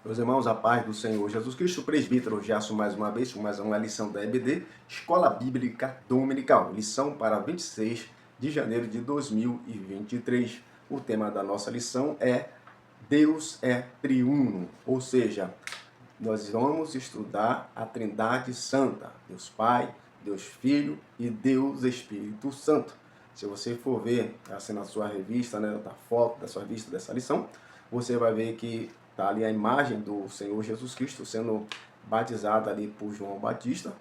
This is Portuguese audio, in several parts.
Meus irmãos, a paz do Senhor Jesus Cristo, presbítero Gerson mais uma vez, com mais uma lição da EBD, Escola Bíblica Dominical, lição para 26 de janeiro de 2023. O tema da nossa lição é Deus é triuno, ou seja, nós vamos estudar a Trindade Santa, Deus Pai, Deus Filho e Deus Espírito Santo. Se você for ver assim na sua revista, né, da foto da sua revista dessa lição, você vai ver que está ali a imagem do Senhor Jesus Cristo sendo batizado ali por João Batista.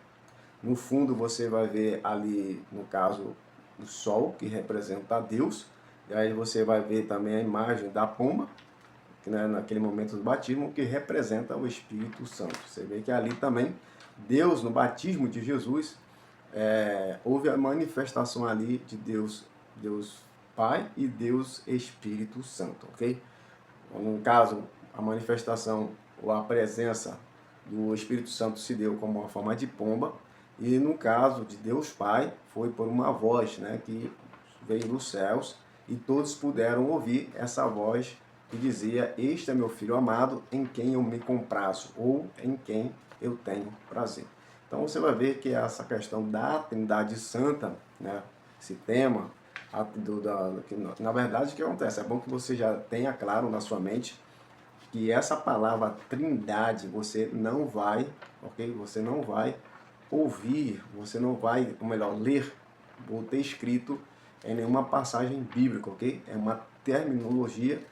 No fundo você vai ver ali, no caso, o sol, que representa a Deus. E aí você vai ver também a imagem da pomba, né, naquele momento do batismo, que representa o Espírito Santo. Você vê que ali também, Deus, no batismo de Jesus, houve a manifestação ali de Deus, Deus Pai e Deus Espírito Santo, ok? No caso, a manifestação ou a presença do Espírito Santo se deu como uma forma de pomba, e no caso de Deus Pai, foi por uma voz, né, que veio dos céus, e todos puderam ouvir essa voz que dizia: este é meu filho amado, em quem eu me comprazo, ou em quem eu tenho prazer. Então você vai ver que essa questão da Trindade Santa, né, esse tema, na verdade, o que acontece? É bom que você já tenha claro na sua mente que essa palavra Trindade você não vai, ok? Você não vai ouvir, você não vai, ou melhor, ler ou ter escrito em nenhuma passagem bíblica, ok? É uma terminologia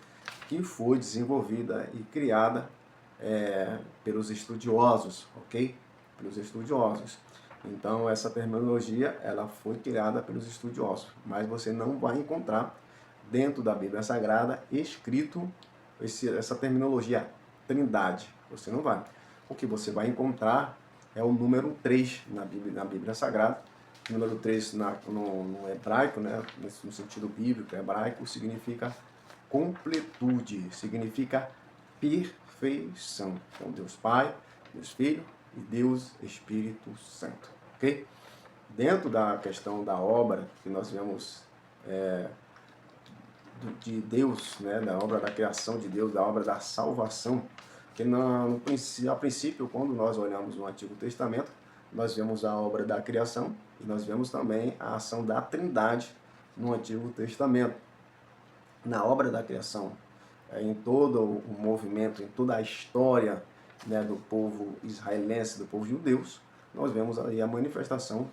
que foi desenvolvida e criada pelos estudiosos, ok? Pelos estudiosos. Então, essa terminologia, ela foi criada pelos estudiosos, mas você não vai encontrar dentro da Bíblia Sagrada escrito essa terminologia Trindade. Você não vai. O que você vai encontrar é o número 3 na Bíblia Sagrada. O número 3 no hebraico, né, no sentido bíblico, hebraico, significa completude, significa perfeição. Então, Deus Pai, Deus Filho e Deus Espírito Santo. Ok? Dentro da questão da obra que nós vemos de Deus, né, da obra da criação de Deus, da obra da salvação, que a princípio, quando nós olhamos no Antigo Testamento, nós vemos a obra da criação e nós vemos também a ação da Trindade no Antigo Testamento. Na obra da criação, em todo o movimento, em toda a história, né, do povo israelense, do povo judeu, nós vemos aí a manifestação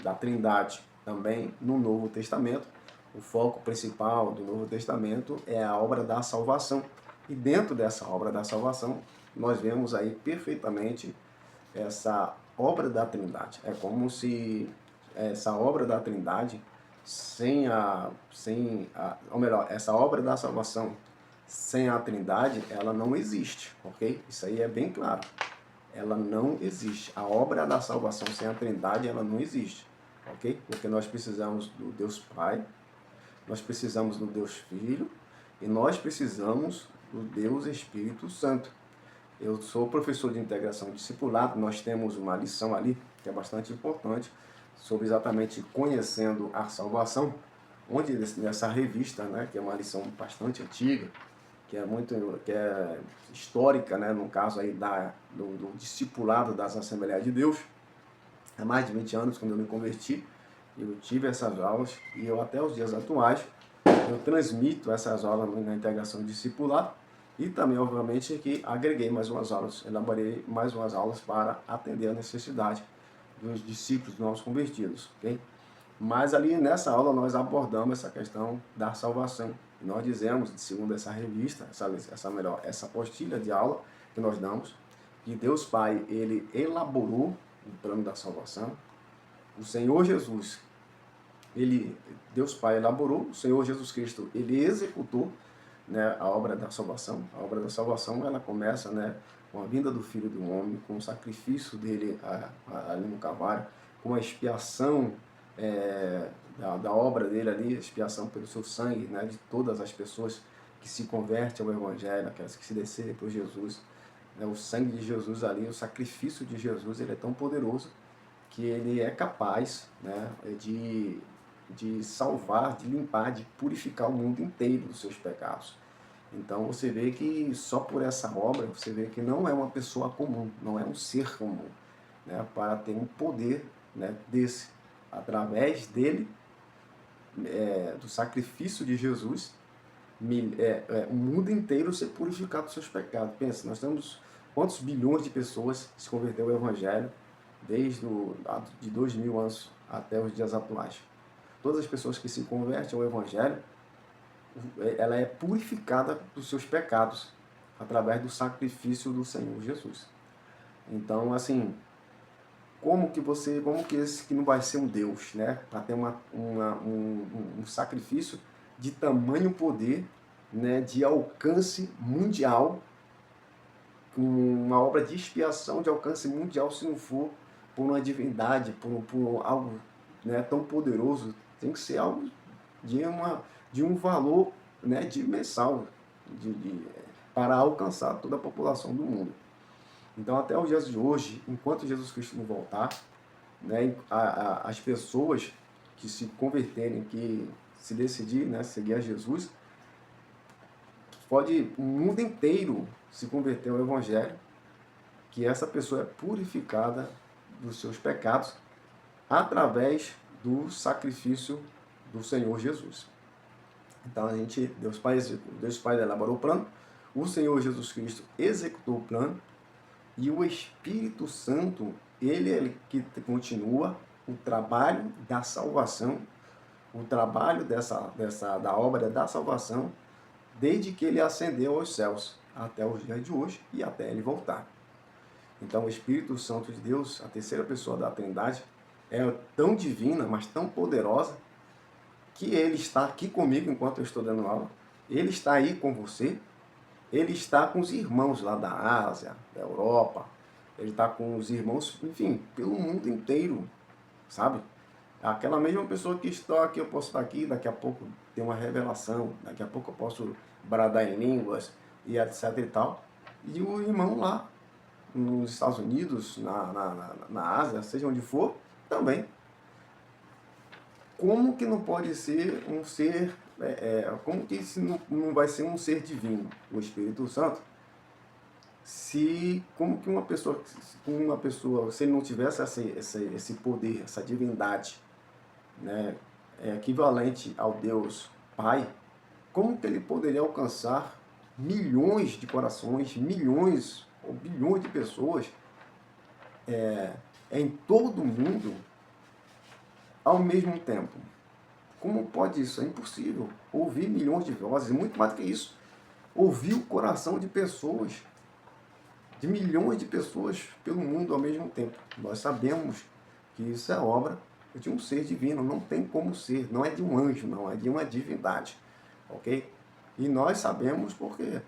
da Trindade. Também no Novo Testamento, o foco principal do Novo Testamento é a obra da salvação. E dentro dessa obra da salvação, nós vemos aí perfeitamente essa obra da Trindade. É como se essa obra da Trindade, ou melhor, essa obra da salvação sem a Trindade, ela não existe, ok? Isso aí é bem claro. Ela não existe. A obra da salvação sem a Trindade, ela não existe, ok? Porque nós precisamos do Deus Pai, nós precisamos do Deus Filho e nós precisamos do Deus Espírito Santo. Eu sou professor de integração discipulado, nós temos uma lição ali que é bastante importante sobre exatamente conhecendo a salvação, onde nessa revista, né, que é uma lição bastante antiga, que é histórica, né, no caso aí do discipulado das Assembleias de Deus, há mais de 20 anos, quando eu me converti, eu tive essas aulas e eu até os dias atuais eu transmito essas aulas na integração discipulado e também, obviamente, que agreguei mais umas aulas, elaborei mais umas aulas para atender a necessidade dos discípulos novos convertidos, ok? Mas ali nessa aula nós abordamos essa questão da salvação. Nós dizemos, segundo essa revista, essa apostila de aula que nós damos, que Deus Pai, ele elaborou o plano da salvação. O Senhor Jesus, Deus Pai elaborou, o Senhor Jesus Cristo, ele executou, né, a obra da salvação. A obra da salvação, ela começa, né, com a vinda do Filho do Homem, com o sacrifício dele ali no Calvário, com a expiação da obra dele ali, a expiação pelo seu sangue, né, de todas as pessoas que se convertem ao Evangelho, aquelas que se decidem por Jesus. Né, o sangue de Jesus ali, o sacrifício de Jesus, ele é tão poderoso que ele é capaz, né, de salvar, de limpar, de purificar o mundo inteiro dos seus pecados. Então você vê que só por essa obra, você vê que não é uma pessoa comum, não é um ser comum, né, para ter um poder, né, desse, através dele, do sacrifício de Jesus, o mundo inteiro ser purificado dos seus pecados. Pensa, nós temos quantos bilhões de pessoas se converteram ao Evangelho de 2000 anos até os dias atuais. Todas as pessoas que se convertem ao Evangelho, ela é purificada dos seus pecados através do sacrifício do Senhor Jesus. Então, assim, como que esse que não vai ser um Deus, né? Para ter um sacrifício de tamanho poder, né? De alcance mundial, com uma obra de expiação de alcance mundial, se não for por uma divindade, por algo, né, tão poderoso, tem que ser algo de um valor, né, dimensal para alcançar toda a população do mundo. Então, até os dias de hoje, enquanto Jesus Cristo não voltar, né, as pessoas que se converterem, que se decidir, né, seguir a Jesus, pode o mundo inteiro se converter ao Evangelho, que essa pessoa é purificada dos seus pecados através do sacrifício do Senhor Jesus. Então Deus Pai elaborou o plano, o Senhor Jesus Cristo executou o plano, e o Espírito Santo, ele é que continua o trabalho da salvação, o trabalho da obra da salvação, desde que ele ascendeu aos céus, até os dias de hoje e até ele voltar. Então o Espírito Santo de Deus, a terceira pessoa da Trindade, é tão divina, mas tão poderosa, que ele está aqui comigo enquanto eu estou dando aula, ele está aí com você, ele está com os irmãos lá da Ásia, da Europa, ele está com os irmãos, enfim, pelo mundo inteiro, sabe? Aquela mesma pessoa que está aqui, eu posso estar aqui, daqui a pouco tem uma revelação, daqui a pouco eu posso bradar em línguas, e etc e tal. E o irmão lá, nos Estados Unidos, na Ásia, seja onde for, também. Como que não pode ser um ser, como que isso não vai ser um ser divino, o Espírito Santo? Como que uma pessoa, se ele não tivesse esse poder, essa divindade, né, equivalente ao Deus Pai, como que ele poderia alcançar milhões de corações, milhões ou bilhões de pessoas em todo o mundo ao mesmo tempo? Como pode isso? É impossível. Ouvir milhões de vozes, muito mais do que isso. Ouvir o coração de pessoas, de milhões de pessoas pelo mundo ao mesmo tempo. Nós sabemos que isso é obra de um ser divino, não tem como ser, não é de um anjo, não, é de uma divindade, ok? E nós sabemos porque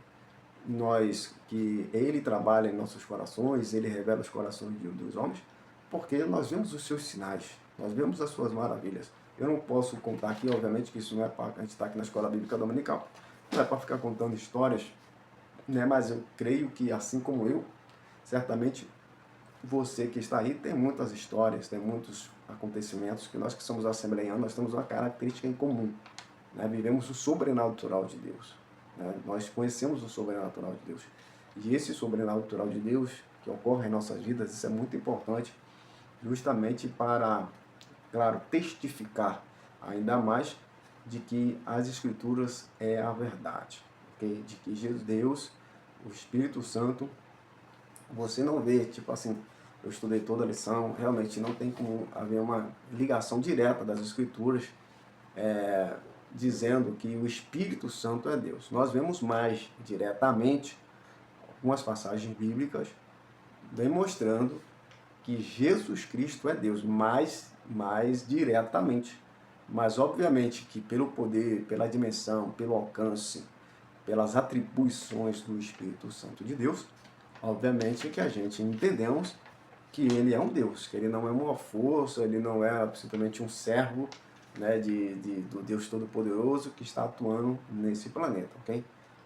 que ele trabalha em nossos corações, ele revela os corações dos homens, porque nós vemos os seus sinais, nós vemos as suas maravilhas. Eu não posso contar aqui, obviamente, que isso não é para a gente estar aqui na Escola Bíblica Dominical, não é para ficar contando histórias, né? Mas eu creio que, assim como eu, certamente você que está aí tem muitas histórias, tem muitos acontecimentos que nós que somos assembleianos, nós temos uma característica em comum, né? Vivemos o sobrenatural de Deus, né? Nós conhecemos o sobrenatural de Deus. E esse sobrenatural de Deus que ocorre em nossas vidas, isso é muito importante, justamente para, claro, testificar ainda mais de que as Escrituras é a verdade, okay? De que Deus, o Espírito Santo, você não vê, tipo assim, eu estudei toda a lição, realmente não tem como haver uma ligação direta das Escrituras dizendo que o Espírito Santo é Deus. Nós vemos mais diretamente algumas passagens bíblicas demonstrando que Jesus Cristo é Deus, mais diretamente. Mas obviamente que pelo poder, pela dimensão, pelo alcance, pelas atribuições do Espírito Santo de Deus, obviamente que a gente entendemos que ele é um Deus, que ele não é uma força, ele não é simplesmente um servo, né, do Deus Todo-Poderoso que está atuando nesse planeta, ok?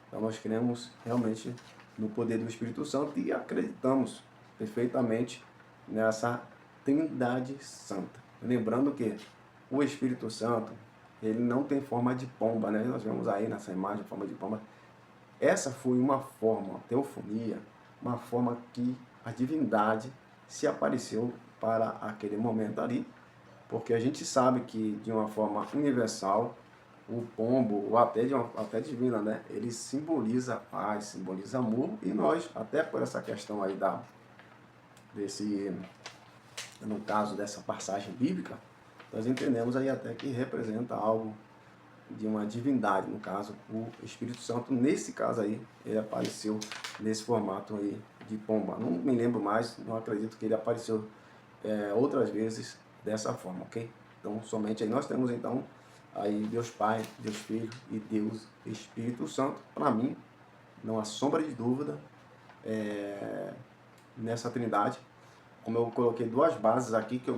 Então nós cremos realmente no poder do Espírito Santo e acreditamos perfeitamente nessa Trindade Santa. Lembrando que o Espírito Santo, ele não tem forma de pomba, né? Nós vemos aí nessa imagem, forma de pomba. essa foi uma forma, a teofonia, uma forma que a divindade se apareceu para aquele momento ali, porque a gente sabe que de uma forma universal, o pombo, ou até divina, né? Ele simboliza paz, simboliza amor, e nós, até por essa questão aí no caso dessa passagem bíblica, nós entendemos aí até que representa algo de uma divindade, no caso, o Espírito Santo. Nesse caso aí, ele apareceu nesse formato aí de pomba. Não me lembro mais, não acredito que ele apareceu outras vezes dessa forma, ok? Então, somente aí nós temos, então, aí Deus Pai, Deus Filho e Deus Espírito Santo. Para mim, não há sombra de dúvida nessa trindade. Como eu coloquei duas bases aqui que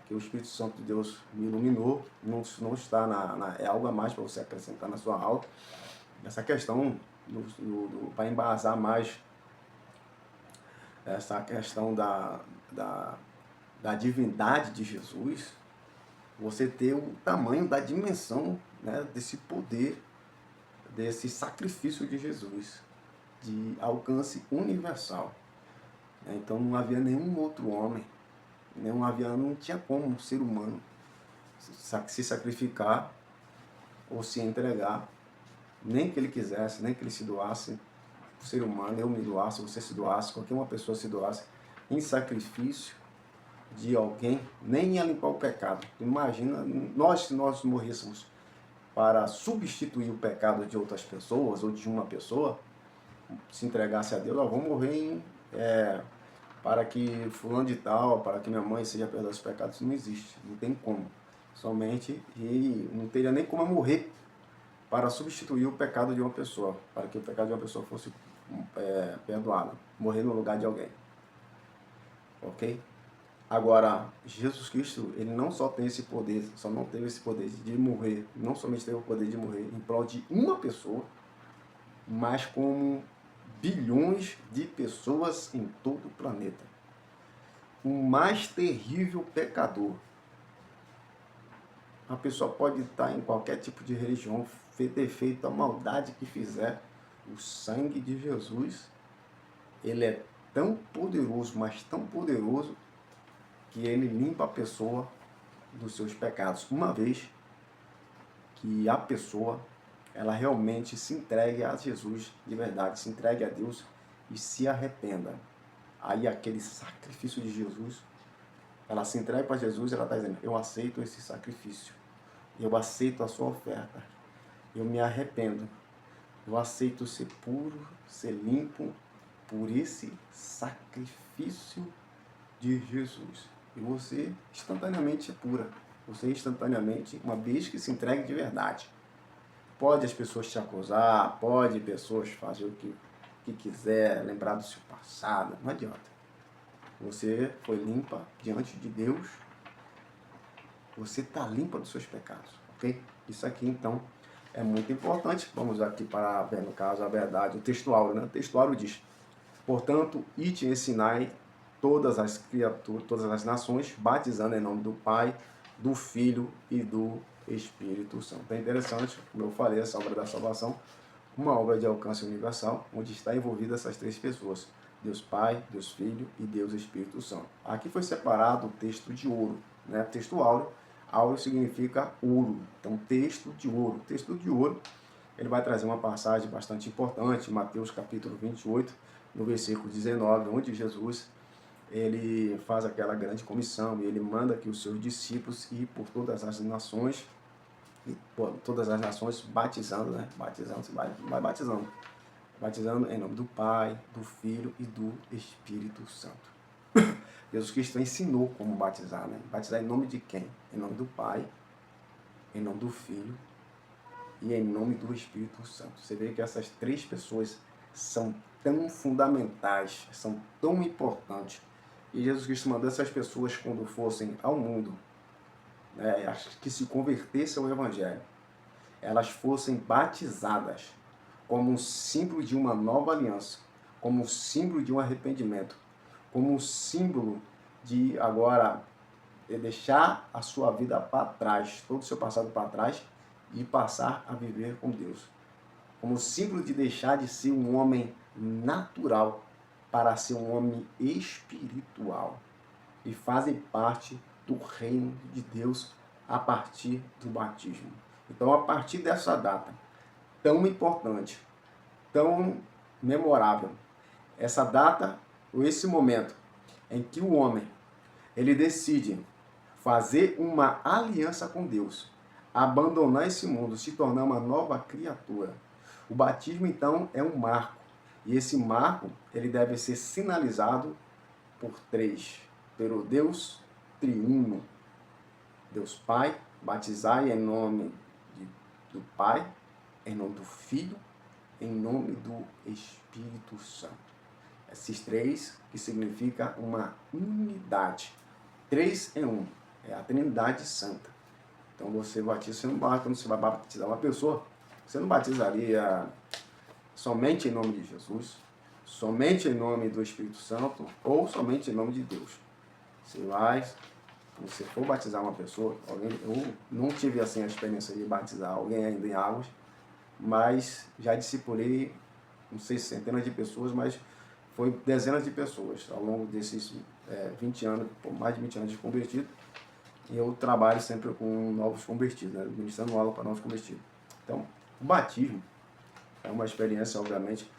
que o Espírito Santo de Deus me iluminou, não está é algo a mais para você acrescentar na sua aula. Essa questão, para embasar mais essa questão da divindade de Jesus, você ter o tamanho da dimensão, né, desse poder, desse sacrifício de Jesus, de alcance universal. Então não havia nenhum outro homem, não tinha como um ser humano se sacrificar ou se entregar, nem que ele quisesse, nem que ele se doasse, o ser humano, eu me doasse, você se doasse, qualquer uma pessoa se doasse, em sacrifício de alguém, nem ia limpar o pecado. Imagina, se nós morrêssemos para substituir o pecado de outras pessoas, ou de uma pessoa, se entregasse a Deus, vamos morrer para que fulano de tal, para que minha mãe seja perdoada dos pecados. Isso não existe, não tem como. Somente, e não teria nem como morrer para substituir o pecado de uma pessoa, para que o pecado de uma pessoa fosse perdoado, morrer no lugar de alguém. Ok? Agora, Jesus Cristo, ele não só tem esse poder, só não teve esse poder de morrer, não somente teve o poder de morrer em prol de uma pessoa, mas como bilhões de pessoas em todo o planeta. O mais terrível pecador. A pessoa pode estar em qualquer tipo de religião, ter feito a maldade que fizer, o sangue de Jesus, ele é tão poderoso, mas tão poderoso, que ele limpa a pessoa dos seus pecados. Uma vez que a pessoa, ela realmente se entregue a Jesus de verdade, se entregue a Deus e se arrependa. Aí aquele sacrifício de Jesus, ela se entrega para Jesus, ela está dizendo, eu aceito esse sacrifício, eu aceito a sua oferta, eu me arrependo, eu aceito ser puro, ser limpo por esse sacrifício de Jesus. E você instantaneamente é pura. Você instantaneamente, uma vez que se entregue de verdade. Pode as pessoas te acusar, pode pessoas fazer o que quiser, lembrar do seu passado, não adianta. Você foi limpa diante de Deus, você está limpa dos seus pecados, ok? Isso aqui, então, é muito importante. Vamos aqui para ver, no caso, a verdade, o textuário, né? O textuário diz, portanto, ide e ensinai todas as criaturas, todas as nações, batizando em nome do Pai, do Filho e do Espírito Santo. É interessante, como eu falei, essa obra da salvação, uma obra de alcance universal, onde está envolvida essas três pessoas, Deus Pai, Deus Filho e Deus Espírito Santo. Aqui foi separado o texto de ouro, né? Texto áureo. Áureo significa ouro, então texto de ouro. Texto de ouro, ele vai trazer uma passagem bastante importante, Mateus capítulo 28, no versículo 19, onde Jesus ele faz aquela grande comissão e ele manda que os seus discípulos ir por todas as nações, batizando, né? Batizando, você vai batizando. Batizando em nome do Pai, do Filho e do Espírito Santo. Jesus Cristo ensinou como batizar, né? Batizar em nome de quem? Em nome do Pai, em nome do Filho e em nome do Espírito Santo. Você vê que essas três pessoas são tão fundamentais, são tão importantes. E Jesus Cristo mandou essas pessoas, quando fossem ao mundo, né, que se convertessem ao Evangelho, elas fossem batizadas como um símbolo de uma nova aliança, como um símbolo de um arrependimento, como um símbolo de agora deixar a sua vida para trás, todo o seu passado para trás, e passar a viver com Deus. como símbolo de deixar de ser um homem natural para ser um homem espiritual. E fazem parte do reino de Deus a partir do batismo. Então, a partir dessa data tão importante, tão memorável, essa data, ou esse momento em que o homem ele decide fazer uma aliança com Deus, abandonar esse mundo, se tornar uma nova criatura. O batismo, então, é um marco. E esse marco ele deve ser sinalizado por três. Pelo Deus triuno. Deus Pai, batizai em nome do Pai, em nome do Filho, em nome do Espírito Santo. Esses três que significa uma unidade. 3 em 1. É a Trindade Santa. Então você batiza, quando você vai batizar uma pessoa, você não batizaria somente em nome de Jesus, somente em nome do Espírito Santo ou somente em nome de Deus. Você vai, quando você for batizar uma pessoa, eu não tive assim a experiência de batizar alguém ainda em águas, mas já discipulei, não sei se centenas de pessoas, mas foi dezenas de pessoas ao longo desses 20 anos, mais de 20 anos de convertido. E eu trabalho sempre com novos convertidos, né? Ministrando aula para novos convertidos. Então, o batismo é uma experiência, obviamente,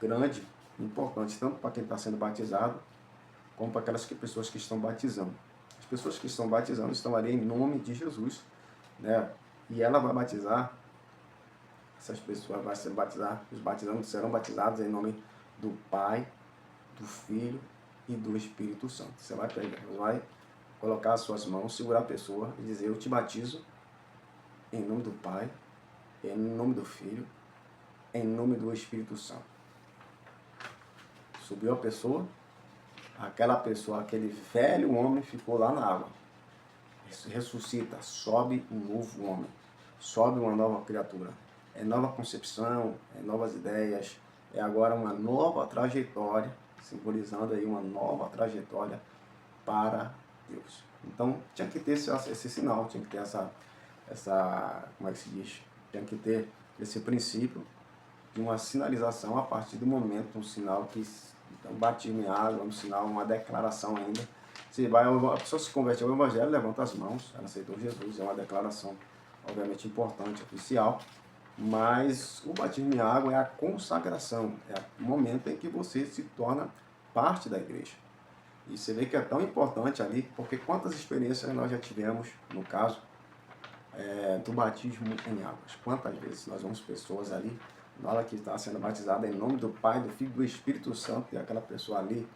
grande, importante, tanto para quem está sendo batizado, como para aquelas pessoas que estão batizando. As pessoas que estão batizando estão ali em nome de Jesus, né? E ela vai batizar, essas pessoas vão ser batizar, os batizantes serão batizados em nome do Pai, do Filho e do Espírito Santo. Você vai pegar, vai colocar as suas mãos, segurar a pessoa e dizer: eu te batizo em nome do Pai, em nome do Filho, em nome do Espírito Santo. Subiu a pessoa, aquela pessoa, aquele velho homem ficou lá na água. Ressuscita, sobe um novo homem, sobe uma nova criatura. É nova concepção, é novas ideias, é agora uma nova trajetória, simbolizando aí uma nova trajetória para Deus. Então, tinha que ter esse sinal, tinha que ter como é que se diz? Tinha que ter esse princípio de uma sinalização a partir do momento, um sinal que, então, batismo em água, um sinal, uma declaração ainda. A pessoa se converte ao Evangelho, levanta as mãos, ela aceitou Jesus, é uma declaração, obviamente, importante, oficial, mas o batismo em água é a consagração, é o momento em que você se torna parte da igreja. E você vê que é tão importante ali, porque quantas experiências nós já tivemos, no caso, do batismo em águas. Quantas vezes nós vemos pessoas ali, na hora que está sendo batizada em nome do Pai, do Filho e do Espírito Santo, e aquela pessoa ali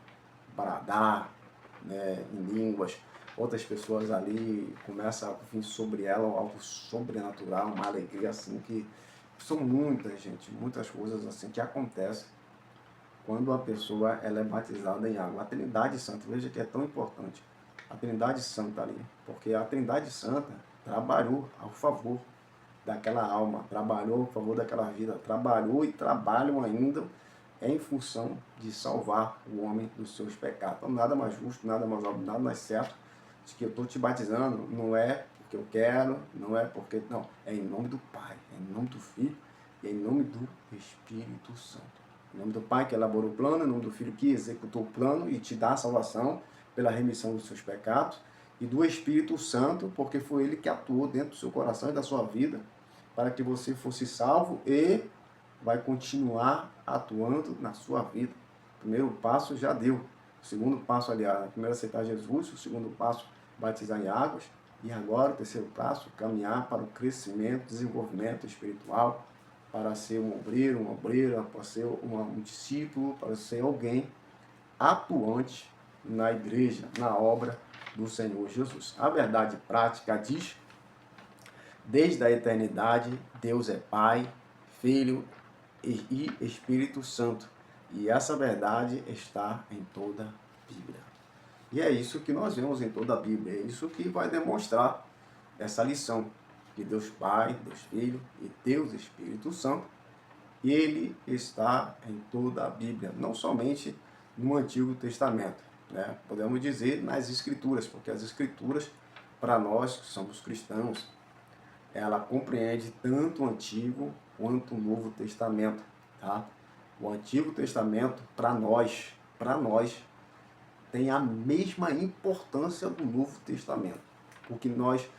bradar, né, em línguas, outras pessoas ali começam a vir sobre ela algo sobrenatural, uma alegria assim, que são muitas, gente, muitas coisas assim que acontecem quando a pessoa ela é batizada em água. A Trindade Santa, veja que é tão importante, a Trindade Santa ali, porque a Trindade Santa trabalhou ao favor daquela alma, trabalhou a favor daquela vida, trabalhou e trabalham ainda em função de salvar o homem dos seus pecados. Então, nada mais justo, nada mais óbvio, nada mais certo de que eu estou te batizando, não é porque eu quero, não é porque... Não, é em nome do Pai, é em nome do Filho e é em nome do Espírito Santo. Em nome do Pai que elaborou o plano, em nome do Filho que executou o plano e te dá a salvação pela remissão dos seus pecados, e do Espírito Santo, porque foi ele que atuou dentro do seu coração e da sua vida, para que você fosse salvo e vai continuar atuando na sua vida. O primeiro passo já deu. O segundo passo, aliás, primeiro aceitar Jesus, o segundo passo, batizar em águas, e agora o terceiro passo, caminhar para o crescimento, desenvolvimento espiritual, para ser um obreiro, uma obreira, para ser um discípulo, para ser alguém atuante na igreja, na obra do Senhor Jesus. A verdade prática diz: desde a eternidade, Deus é Pai, Filho e Espírito Santo. E essa verdade está em toda a Bíblia. E é isso que nós vemos em toda a Bíblia. É isso que vai demonstrar essa lição. Que Deus Pai, Deus Filho e Deus Espírito Santo, ele está em toda a Bíblia. Não somente no Antigo Testamento, né? Podemos dizer nas Escrituras, porque as Escrituras, para nós que somos cristãos, ela compreende tanto o Antigo quanto o Novo Testamento, tá? O Antigo Testamento, para nós, tem a mesma importância do Novo Testamento. Porque nós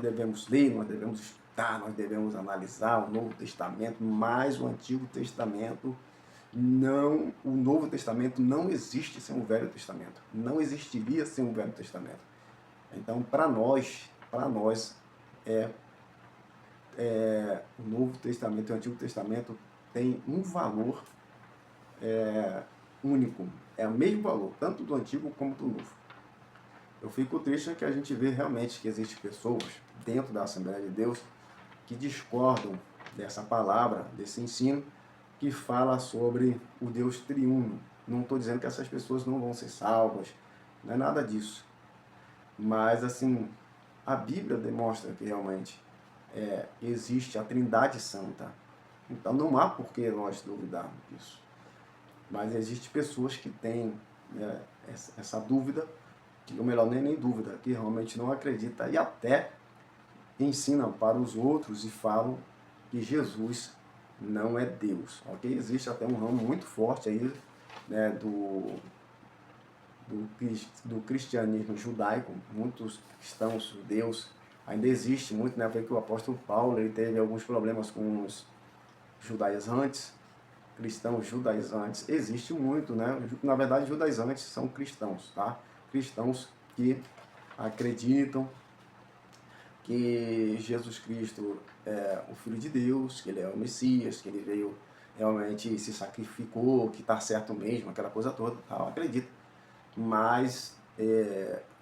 devemos ler, nós devemos estudar, nós devemos analisar o Novo Testamento, mas o Antigo Testamento não, o Novo Testamento não existe sem o Velho Testamento. Não existiria sem o Velho Testamento. Então, para nós o Novo Testamento e o Antigo Testamento tem um valor único. É o mesmo valor, tanto do Antigo como do Novo. Eu fico triste que a gente vê realmente que existem pessoas dentro da Assembleia de Deus que discordam dessa palavra, desse ensino, que fala sobre o Deus triuno. Não estou dizendo que essas pessoas não vão ser salvas, não é nada disso. Mas, assim, a Bíblia demonstra que realmente existe a Trindade Santa. Então, não há por que nós duvidarmos disso. Mas existem pessoas que têm essa dúvida, ou melhor, nem dúvida, que realmente não acredita e até ensinam para os outros e falam que Jesus não é Deus, ok? Existe até um ramo muito forte aí, né, do cristianismo judaico, muitos cristãos judeus, ainda existe muito, né? Foi que o apóstolo Paulo ele teve alguns problemas com os judaizantes, cristãos judaizantes, existe muito, né? Na verdade, judaizantes são cristãos, tá? Cristãos que acreditam que Jesus Cristo é o Filho de Deus, que ele é o Messias, que ele veio realmente se sacrificou, que está certo mesmo, aquela coisa toda, tal, acredita. Mas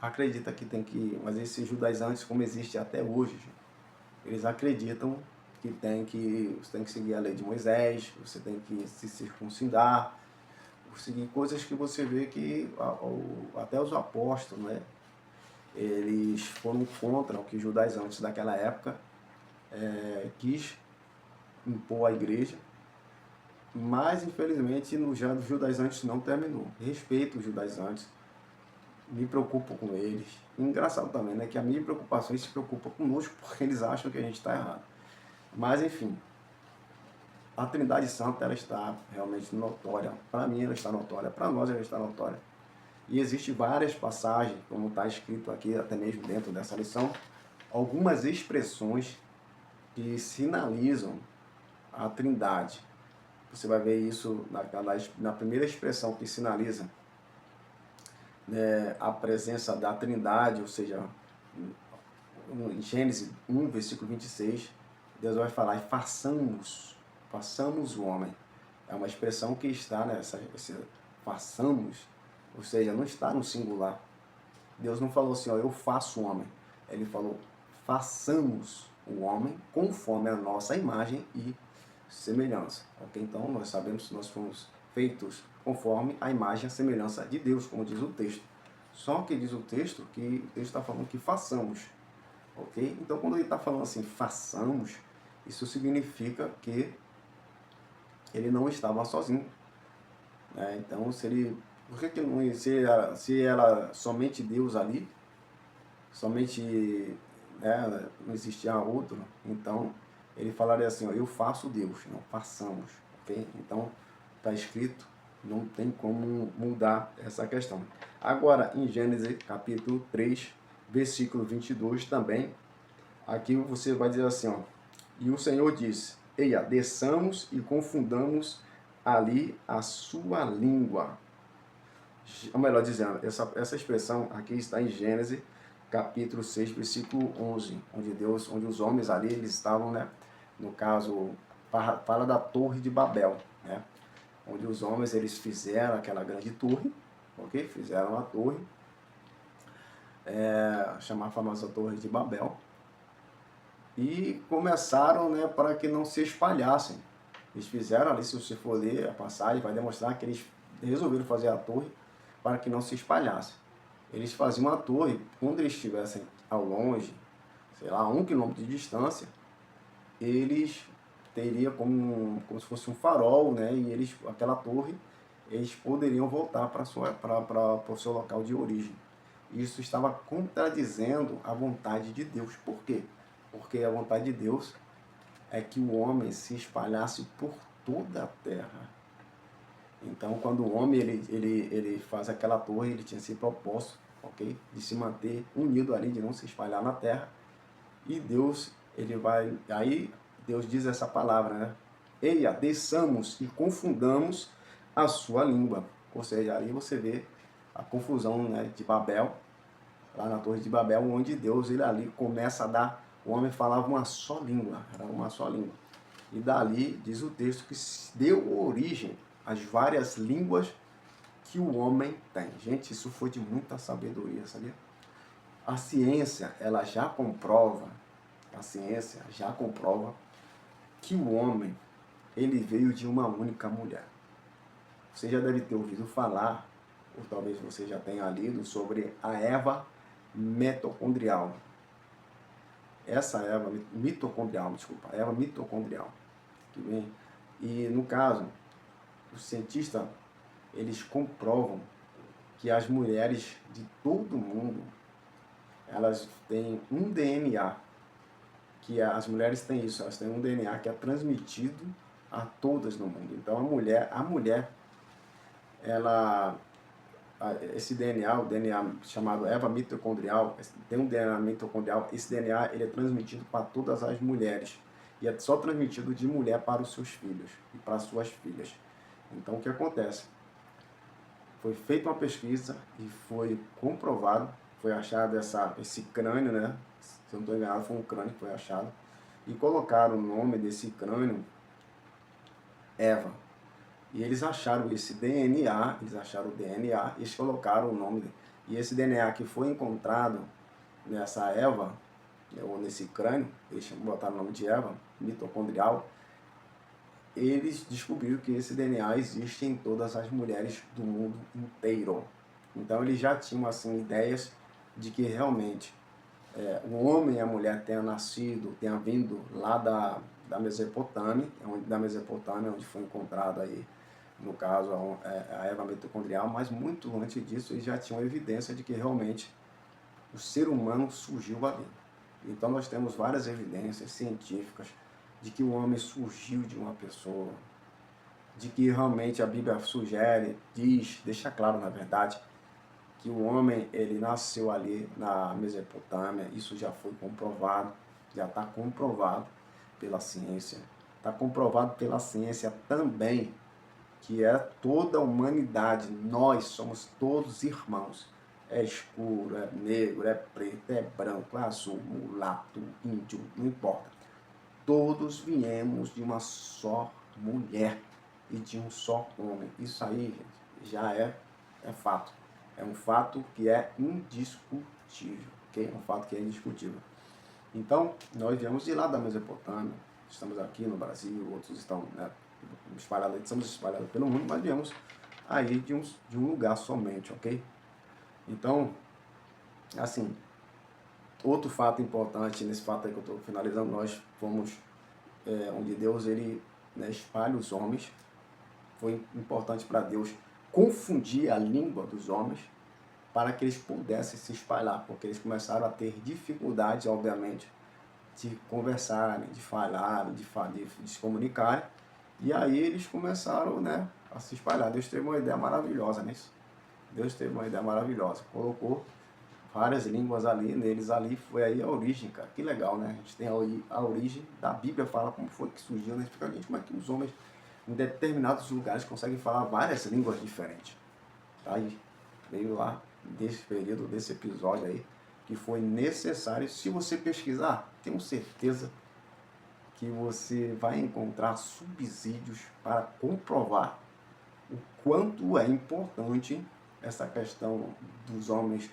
acredita que tem que... Mas esses judaizantes, como existe até hoje, eles acreditam que você tem que seguir a lei de Moisés, você tem que se circuncidar, seguir coisas que você vê que até os apóstolos, né, eles foram contra o que os judaizantes daquela época quis impor à igreja, mas infelizmente no judaizantes não terminou. Respeito os judaizantes, me preocupo com eles. Engraçado também, né, que a minha preocupação se preocupa conosco porque eles acham que a gente está errado. Mas enfim, a Trindade Santa ela está realmente notória. Para mim ela está notória, para nós ela está notória. E existem várias passagens, como está escrito aqui, até mesmo dentro dessa lição, algumas expressões que sinalizam a Trindade. Você vai ver isso na primeira expressão que sinaliza, né, a presença da Trindade, ou seja, em Gênesis 1, versículo 26, Deus vai falar, e façamos o homem. É uma expressão que está nessa, façamos, ou seja, não está no singular. Deus não falou assim, ó, eu faço o homem. Ele falou, façamos o homem conforme a nossa imagem e semelhança. Okay? Então, nós sabemos que nós fomos feitos conforme a imagem e a semelhança de Deus, como diz o texto. Só que diz o texto que Deus está falando que façamos. Ok? Então, quando ele está falando assim, façamos, isso significa que ele não estava sozinho. Então, por que não, se era somente Deus ali, somente, né, não existia outro, então ele falaria assim, ó, eu faço Deus, não façamos, ok? Então, está escrito, não tem como mudar essa questão. Agora, em Gênesis capítulo 3, versículo 22 também, aqui você vai dizer assim, ó, e o Senhor disse, eia, desçamos e confundamos ali a sua língua. Ou melhor dizendo, essa expressão aqui está em Gênesis capítulo 6, versículo 11, onde os homens ali, eles estavam, né, no caso, fala da Torre de Babel, né, onde os homens, eles fizeram aquela grande torre, ok? Fizeram a torre, chamar a famosa Torre de Babel, e começaram, né, para que não se espalhassem. Eles fizeram ali, se você for ler a passagem, vai demonstrar que eles resolveram fazer a torre para que não se espalhasse. Eles faziam a torre, quando eles estivessem ao longe, sei lá, 1 quilômetro de distância, eles teriam como se fosse um farol, né? E aquela torre, eles poderiam voltar para o seu local de origem. Isso estava contradizendo a vontade de Deus. Por quê? Porque a vontade de Deus é que o homem se espalhasse por toda a terra. Então, quando o homem ele faz aquela torre, ele tinha esse propósito, ok? De se manter unido ali, de não se espalhar na terra. E Deus, ele vai... Aí Deus diz essa palavra, né? Eia, desçamos e confundamos a sua língua. Ou seja, aí você vê a confusão, né, de Babel, lá na Torre de Babel, onde Deus, ele ali começa a dar... O homem falava uma só língua, era uma só língua. E dali, diz o texto, que deu origem às várias línguas que o homem tem. Gente, isso foi de muita sabedoria, sabia? A ciência, ela já comprova, a ciência já comprova que o homem, ele veio de uma única mulher. Você já deve ter ouvido falar, ou talvez você já tenha lido, sobre a Eva mitocondrial. Essa Eva mitocondrial, desculpa, a Eva mitocondrial. Que vem, e no caso, os cientistas, eles comprovam que as mulheres de todo o mundo, elas têm um DNA, que as mulheres têm isso, elas têm um DNA que é transmitido a todas no mundo. Então a mulher, ela, esse DNA, o DNA chamado Eva mitocondrial, tem um DNA mitocondrial, esse DNA ele é transmitido para todas as mulheres. E é só transmitido de mulher para os seus filhos e para as suas filhas. Então o que acontece? Foi feita uma pesquisa e foi comprovado, foi achado esse crânio, né? Se eu não estou enganado, foi um crânio que foi achado. E colocaram o nome desse crânio Eva. E eles acharam esse DNA, e eles colocaram o nome. E esse DNA que foi encontrado nessa Eva, ou nesse crânio, eles botaram o nome de Eva, mitocondrial, eles descobriram que esse DNA existe em todas as mulheres do mundo inteiro. Então eles já tinham assim ideias de que realmente o homem e a mulher tenham nascido, tenham vindo lá da Mesopotâmia, onde foi encontrado aí, no caso, a Eva mitocondrial, mas muito antes disso eles já tinham evidência de que realmente o ser humano surgiu ali. Então nós temos várias evidências científicas de que o homem surgiu de uma pessoa, de que realmente a Bíblia sugere, diz, deixa claro na verdade, que o homem ele nasceu ali na Mesopotâmia. Isso já foi comprovado, já está comprovado pela ciência. Está comprovado pela ciência também que é toda a humanidade, nós somos todos irmãos. É escuro, é negro, é preto, é branco, é azul, mulato, índio, não importa. Todos viemos de uma só mulher e de um só homem. Isso aí, gente, já é fato. É um fato que é indiscutível, ok? É um fato que é indiscutível. Então, nós viemos de lá da Mesopotâmia, estamos aqui no Brasil, outros estão, né, espalhados, estamos espalhados pelo mundo, mas viemos aí de um lugar somente, ok? Então, assim, outro fato importante nesse fato aí que eu estou finalizando, nós fomos onde Deus ele, né, espalha os homens. Foi importante para Deus confundir a língua dos homens para que eles pudessem se espalhar, porque eles começaram a ter dificuldades, obviamente, de conversarem, de falarem, de se comunicarem, e aí eles começaram, né, a se espalhar. Deus teve uma ideia maravilhosa nisso. Deus teve uma ideia maravilhosa, colocou várias línguas ali, neles ali, foi aí a origem, cara, que legal, né? A gente tem a origem da Bíblia, fala como foi que surgiu, né? Explica a gente como é que os homens em determinados lugares conseguem falar várias línguas diferentes. Tá aí, veio lá desse período, desse episódio aí, que foi necessário. Se você pesquisar, tenho certeza que você vai encontrar subsídios para comprovar o quanto é importante essa questão dos homens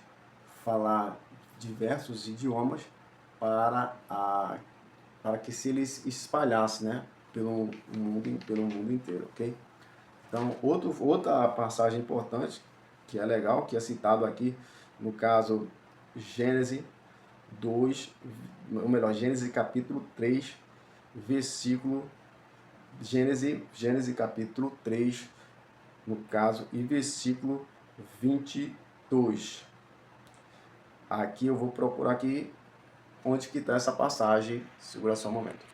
falar diversos idiomas para que se eles espalhassem, né, pelo mundo inteiro, ok? Então, outra passagem importante, que é legal, que é citado aqui, no caso, Gênesis 2, ou melhor, Gênesis capítulo 3, versículo, Gênesis capítulo 3, no caso, e versículo 22. Aqui eu vou procurar aqui onde que está essa passagem, segura só um momento.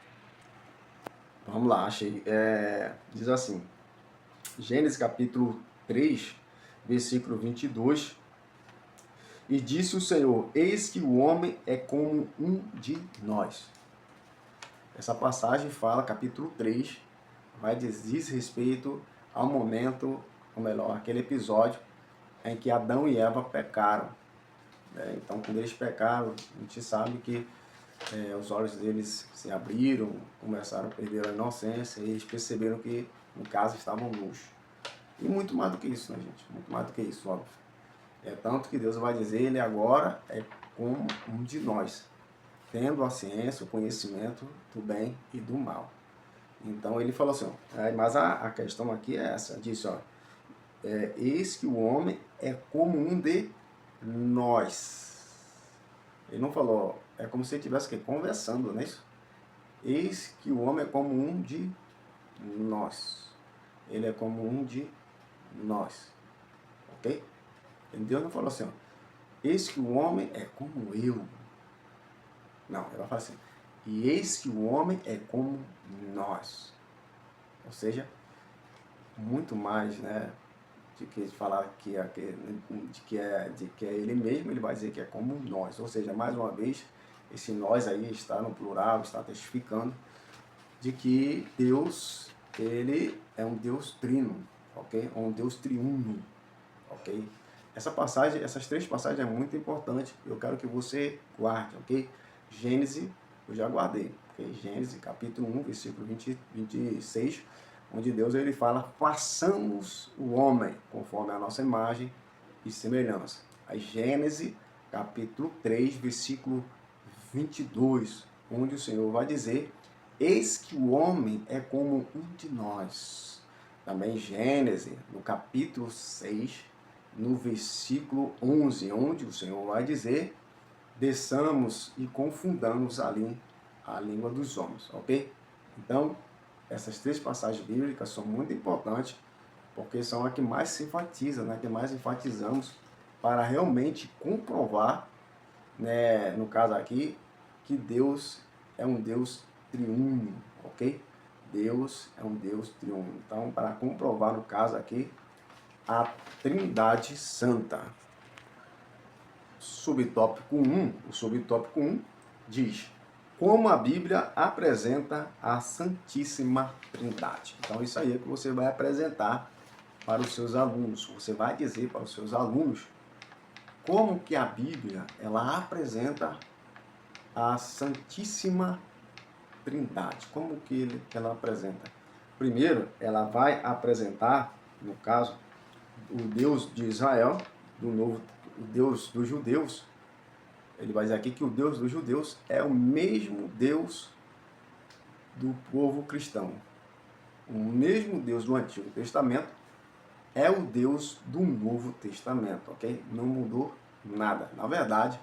Vamos lá, achei. Diz assim, Gênesis capítulo 3, versículo 22. E disse o Senhor, eis que o homem é como um de nós. Essa passagem fala, capítulo 3, diz respeito ao momento, ou melhor, aquele episódio em que Adão e Eva pecaram. Então, quando eles pecaram, a gente sabe que os olhos deles se abriram, começaram a perder a inocência, e eles perceberam que, no caso, estavam nus. E muito mais do que isso, né, gente? Muito mais do que isso, óbvio. Tanto que Deus vai dizer, ele agora é como um de nós, tendo a ciência, o conhecimento do bem e do mal. Então ele falou assim, mas a questão aqui é essa, disse, eis que o homem é como um de nós. Ele não falou, é como se ele estivesse conversando, não é isso? Eis que o homem é como um de nós. Ele é como um de nós. Ok? Deus não falou assim, eis que o homem é como eu. Não, ele vai falar assim, e eis que o homem é como nós. Ou seja, muito mais, né, de que falar que é ele mesmo, ele vai dizer que é como nós. Ou seja, mais uma vez, esse nós aí está no plural, está testificando de que Deus, ele é um Deus trino, ok? Um Deus triuno, ok? Essas três passagens é muito importante. Eu quero que você guarde, ok? Gênesis, eu já guardei, ok? Gênesis, capítulo 1, versículo 26, onde Deus ele fala, façamos o homem conforme a nossa imagem e semelhança. Aí Gênesis, capítulo 3, versículo 22, onde o Senhor vai dizer, eis que o homem é como um de nós. Também Gênesis, no capítulo 6, no versículo 11, onde o Senhor vai dizer, desçamos e confundamos ali a língua dos homens, ok? Então, essas três passagens bíblicas são muito importantes, porque são as que mais se enfatiza, né? Que mais enfatizamos para realmente comprovar, né, no caso aqui, que Deus é um Deus triuno, ok? Deus é um Deus triuno. Então, para comprovar no caso aqui, a Trindade Santa. O subtópico 1 diz, como a Bíblia apresenta a Santíssima Trindade. Então, isso aí é que você vai apresentar para os seus alunos. Você vai dizer para os seus alunos como que a Bíblia ela apresenta a Santíssima Trindade. Como que ela apresenta? Primeiro, ela vai apresentar, no caso, o Deus de Israel, o Deus dos judeus. Ele vai dizer aqui que o Deus dos judeus é o mesmo Deus do povo cristão. O mesmo Deus do Antigo Testamento é o Deus do Novo Testamento, ok? Não mudou nada. Na verdade,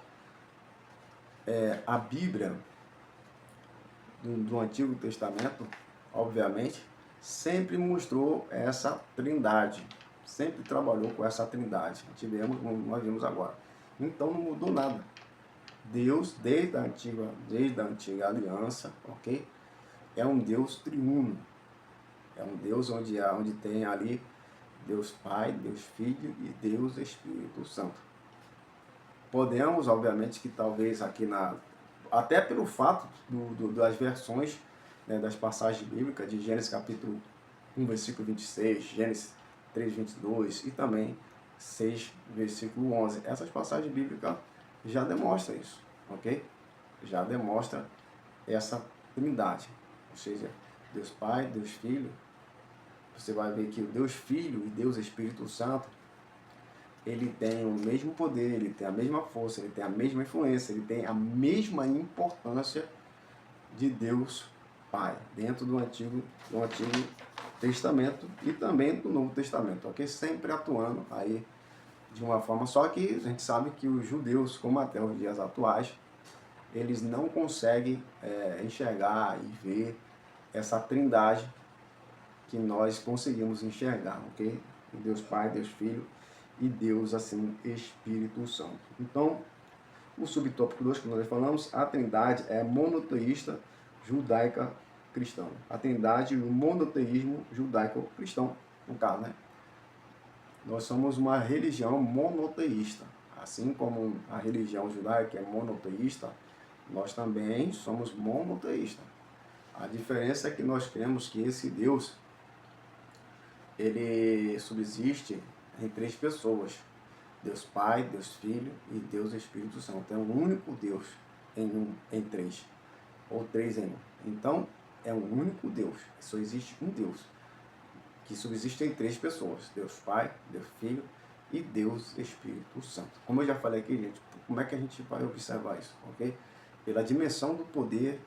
a Bíblia do Antigo Testamento, obviamente, sempre mostrou essa trindade. Sempre trabalhou com essa trindade. Tivemos, como nós vimos agora. Então não mudou nada. Deus, desde a antiga aliança, ok? É um Deus triuno. É um Deus onde tem ali Deus Pai, Deus Filho e Deus Espírito Santo. Podemos, obviamente, que talvez aqui até pelo fato das versões, né, das passagens bíblicas de Gênesis capítulo 1, versículo 26, Gênesis 3, 22 e também 6, versículo 11. Essas passagens bíblicas já demonstram isso, ok? Já demonstra essa trindade, ou seja, Deus Pai, Deus Filho. Você vai ver que o Deus Filho e Deus Espírito Santo, ele tem o mesmo poder, ele tem a mesma força, ele tem a mesma influência, ele tem a mesma importância de Deus Pai, dentro do Antigo Testamento e também do Novo Testamento, ok? Sempre atuando aí de uma forma, só que a gente sabe que os judeus, como até os dias atuais, eles não conseguem enxergar e ver essa trindade que nós conseguimos enxergar, ok? Deus Pai, Deus Filho e Deus, assim, Espírito Santo. Então, o subtópico 2 que nós falamos, a trindade é monoteísta, judaica cristão. A Trindade e o monoteísmo judaico-cristão, no caso, né? Nós somos uma religião monoteísta. Assim como a religião judaica é monoteísta, nós também somos monoteístas. A diferença é que nós cremos que esse Deus, ele subsiste em três pessoas. Deus Pai, Deus Filho e Deus Espírito Santo. É um único Deus em três, ou três em um. Então, é um único Deus. Só existe um Deus, que subsiste em três pessoas. Deus Pai, Deus Filho e Deus Espírito Santo. Como eu já falei aqui, gente, como é que a gente vai observar isso? Ok? Pela dimensão do poder,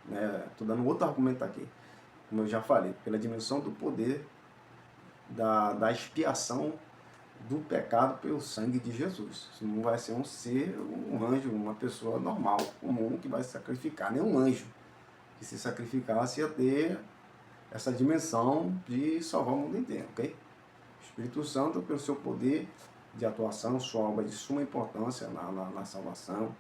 né? Estou dando outro argumento aqui. Como eu já falei, pela dimensão do poder da expiação do pecado pelo sangue de Jesus. Isso não vai ser um ser, um anjo, uma pessoa normal, comum, que vai se sacrificar. Nem um anjo que se sacrificasse ia ter essa dimensão de salvar o mundo inteiro, ok? O Espírito Santo, pelo seu poder de atuação, sua obra de suma importância na salvação,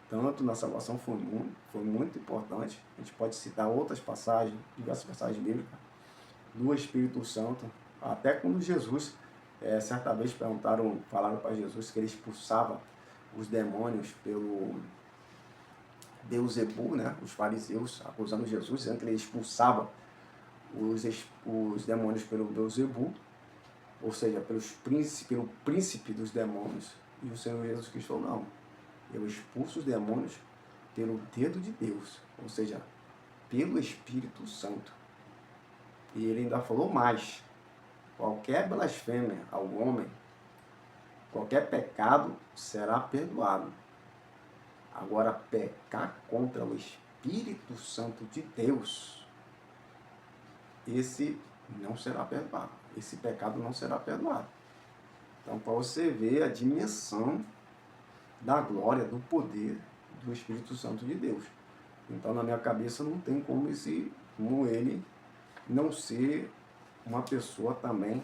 tanto na salvação foi muito importante. A gente pode citar outras passagens, diversas passagens bíblicas, do Espírito Santo, até quando Jesus, certa vez falaram para Jesus que ele expulsava os demônios pelo Beuzebu, né? Os fariseus acusando Jesus, dizendo que ele expulsava os demônios pelo Beuzebu, ou seja, pelo príncipe dos demônios. E o Senhor Jesus Cristo falou, não, eu expulso os demônios pelo dedo de Deus, ou seja, pelo Espírito Santo. E ele ainda falou mais, qualquer blasfêmia ao homem, qualquer pecado será perdoado. Agora, pecar contra o Espírito Santo de Deus, esse não será perdoado. Esse pecado não será perdoado. Então, para você ver a dimensão da glória, do poder do Espírito Santo de Deus. Então, na minha cabeça, não tem como ele não ser uma pessoa também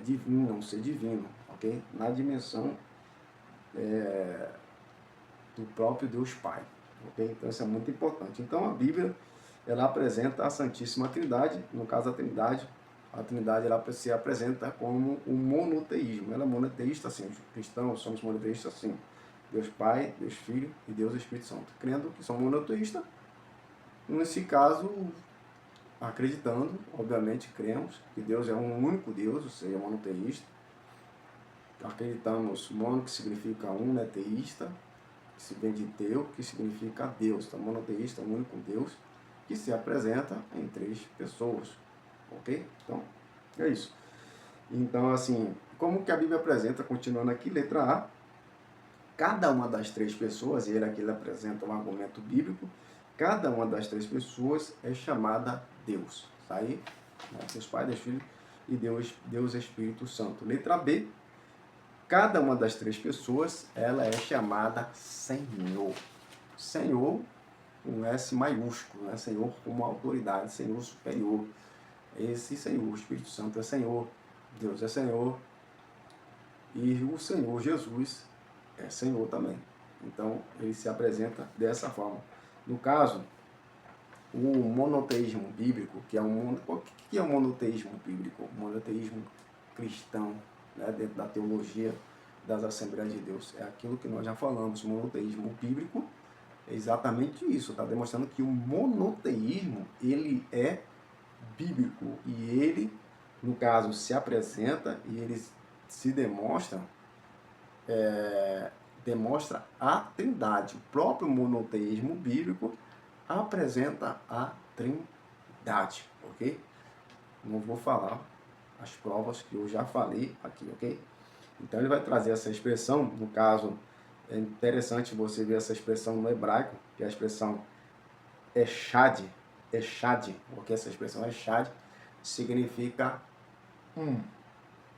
divina, não ser divino, ok? Na dimensão do próprio Deus Pai, ok? Então, isso é muito importante. Então, a Bíblia, ela apresenta a Santíssima Trindade, no caso a Trindade ela se apresenta como um monoteísmo. Ela é monoteísta, sim. Os cristãos somos monoteístas, sim. Deus Pai, Deus Filho e Deus Espírito Santo. Crendo que somos monoteístas, nesse caso, acreditando, obviamente, cremos que Deus é um único Deus, ou seja, monoteísta. Acreditamos, mono, que significa um, né, teísta, que se vem de teu, que significa Deus. Então, monoteísta, um único Deus, que se apresenta em três pessoas. Ok? Então, é isso. Então, assim, como que a Bíblia apresenta, continuando aqui, letra A, cada uma das três pessoas, e ele aqui apresenta um argumento bíblico, cada uma das três pessoas é chamada Deus. Tá aí? Deus Pai, Deus Filho e Deus Espírito Santo. Letra B, cada uma das três pessoas, ela é chamada Senhor. Senhor, com S maiúsculo, né? Senhor como autoridade, Senhor superior. Esse Senhor, o Espírito Santo é Senhor, Deus é Senhor, e o Senhor Jesus é Senhor também. Então, ele se apresenta dessa forma. No caso, o monoteísmo bíblico, o que é o monoteísmo bíblico? O monoteísmo cristão, né, dentro da teologia das Assembleias de Deus. É aquilo que nós já falamos, o monoteísmo bíblico é exatamente isso. Está demonstrando que o monoteísmo, ele é bíblico, e ele, no caso, se apresenta e ele se demonstra a Trindade. O próprio monoteísmo bíblico apresenta a Trindade, ok? Não vou falar as provas que eu já falei aqui, ok? Então ele vai trazer essa expressão, no caso, é interessante você ver essa expressão no hebraico, que é a expressão echad, porque essa expressão echad significa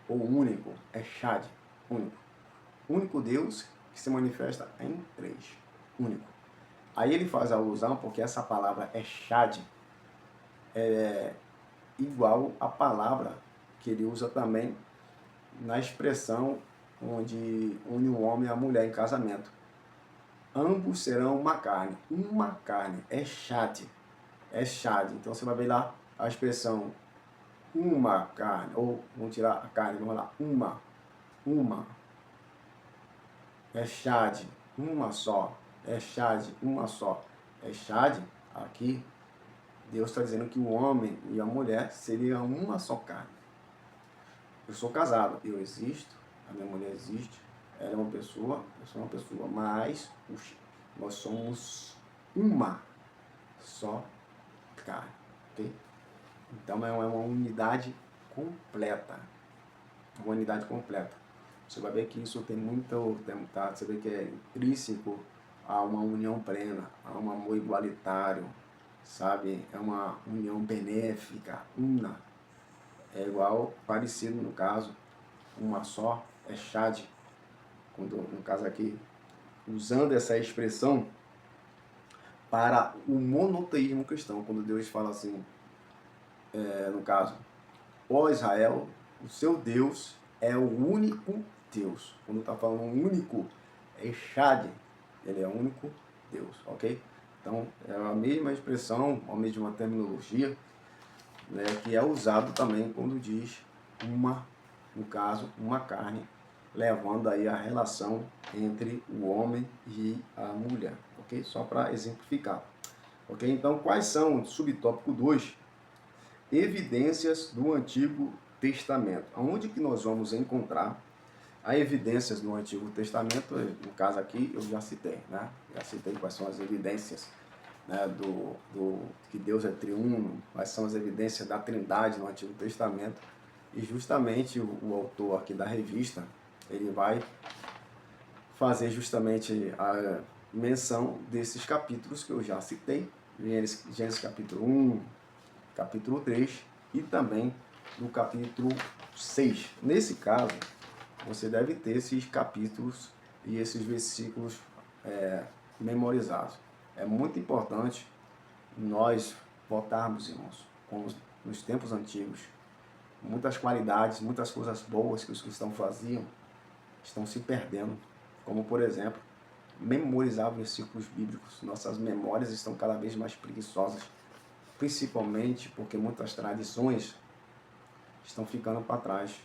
ou único, echad, único. Único Deus que se manifesta em três, único. Aí ele faz a alusão, porque essa palavra echad é igual à palavra que ele usa também na expressão onde une o homem e a mulher em casamento. Ambos serão uma carne, echad. Echad. Então você vai ver lá a expressão uma carne, ou vamos tirar a carne, vamos lá, uma, Echad, uma só, Echad, uma só, Echad, aqui, Deus está dizendo que o homem e a mulher seriam uma só carne. Eu sou casado, eu existo, a minha mulher existe, ela é uma pessoa, eu sou uma pessoa, mas nós somos uma só carne, ok? Então é uma unidade completa, uma unidade completa. Você vai ver que isso tem muito, tá? Você vê que é intrínseco a uma união plena, a um amor igualitário, sabe? É uma união benéfica, una. É igual, parecido no caso, uma só, é Chad, quando, no caso aqui, usando essa expressão para o monoteísmo cristão, quando Deus fala assim, no caso, ó Israel, o seu Deus é o único Deus. Quando está falando único, é Chad, ele é o único Deus, ok? Então, é a mesma expressão, a mesma terminologia, né, que é usado também quando diz uma, no caso, uma carne, levando aí a relação entre o homem e a mulher, ok? Só para exemplificar, ok? Então, quais são, subtópico 2, evidências do Antigo Testamento? Onde que nós vamos encontrar as evidências do Antigo Testamento? No caso aqui, eu já citei, né? Já citei quais são as evidências, né, que Deus é triuno, quais são as evidências da Trindade no Antigo Testamento. E justamente o autor aqui da revista, ele vai fazer justamente a menção desses capítulos que eu já citei, Gênesis capítulo 1, capítulo 3 e também no capítulo 6. Nesse caso, você deve ter esses capítulos e esses versículos memorizados. É muito importante nós botarmos, irmãos, como nos tempos antigos, muitas qualidades, muitas coisas boas que os cristãos faziam estão se perdendo, como por exemplo, memorizar versículos bíblicos. Nossas memórias estão cada vez mais preguiçosas, principalmente porque muitas tradições estão ficando para trás.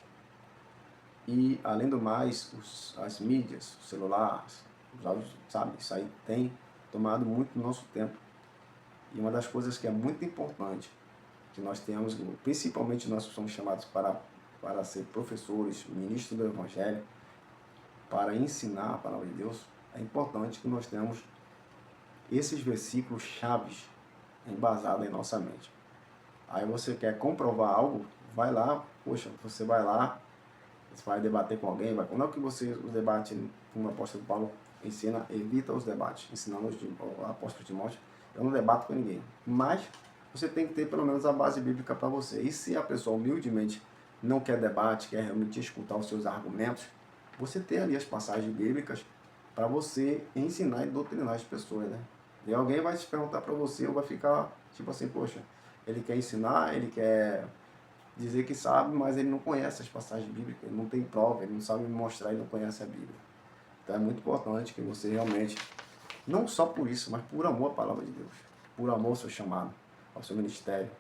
E, além do mais, as mídias, os celulares, os áudios, sabe, isso aí tem tomado muito do nosso tempo. E uma das coisas que é muito importante, que nós temos, principalmente nós que somos chamados para ser professores, ministros do Evangelho, para ensinar a palavra de Deus, é importante que nós tenhamos esses versículos chaves embasados em nossa mente. Aí você quer comprovar algo, vai lá, poxa, você vai lá, você vai debater com alguém, não que você os debate, como o apóstolo Paulo ensina, evita os debates, ensinando o apóstolo Timóteo, eu não debato com ninguém, mas você tem que ter pelo menos a base bíblica para você. E se a pessoa humildemente não quer debate, quer realmente escutar os seus argumentos, você tem ali as passagens bíblicas para você ensinar e doutrinar as pessoas, né? E alguém vai te perguntar para você, ou vai ficar tipo assim, poxa, ele quer ensinar, ele quer dizer que sabe, mas ele não conhece as passagens bíblicas, ele não tem prova, ele não sabe me mostrar, ele não conhece a Bíblia. Então é muito importante que você realmente, não só por isso, mas por amor à palavra de Deus, por amor ao seu chamado, ao seu ministério,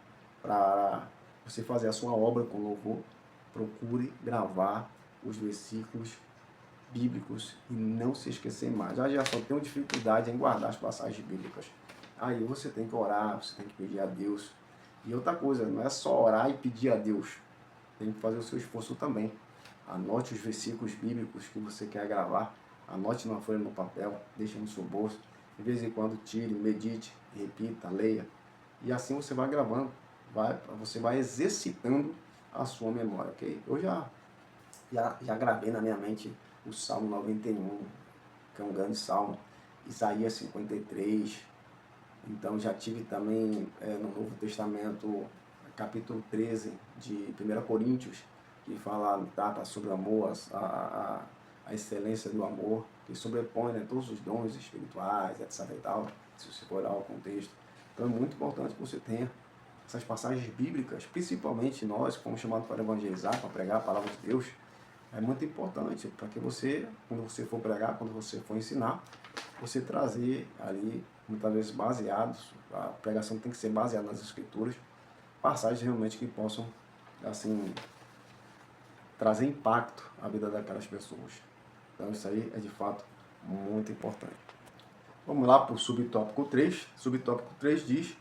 para você fazer a sua obra com louvor, procure gravar os versículos bíblicos e não se esquecer mais. Já só tenho dificuldade em guardar as passagens bíblicas. Aí você tem que orar, você tem que pedir a Deus. E outra coisa, não é só orar e pedir a Deus. Tem que fazer o seu esforço também. Anote os versículos bíblicos que você quer gravar. Anote numa folha no papel, deixe no seu bolso. De vez em quando tire, medite, repita, leia. E assim você vai gravando. Você vai exercitando a sua memória, ok? Eu já gravei na minha mente o Salmo 91, que é um grande salmo. Isaías 53. Então já tive também no Novo Testamento, capítulo 13 de 1 Coríntios, que trata sobre o amor, a excelência do amor, que sobrepõe, né, todos os dons espirituais, etc. e tal, se você for olhar o contexto. Então é muito importante que você tenha essas passagens bíblicas, principalmente nós, que fomos chamados para evangelizar, para pregar a palavra de Deus. É muito importante para que você, quando você for pregar, quando você for ensinar, você trazer ali, muitas vezes baseados A pregação tem que ser baseada nas escrituras, passagens realmente que possam, assim, trazer impacto à vida daquelas pessoas. Então isso aí é de fato muito importante. Vamos lá para o subtópico 3. Subtópico 3 diz: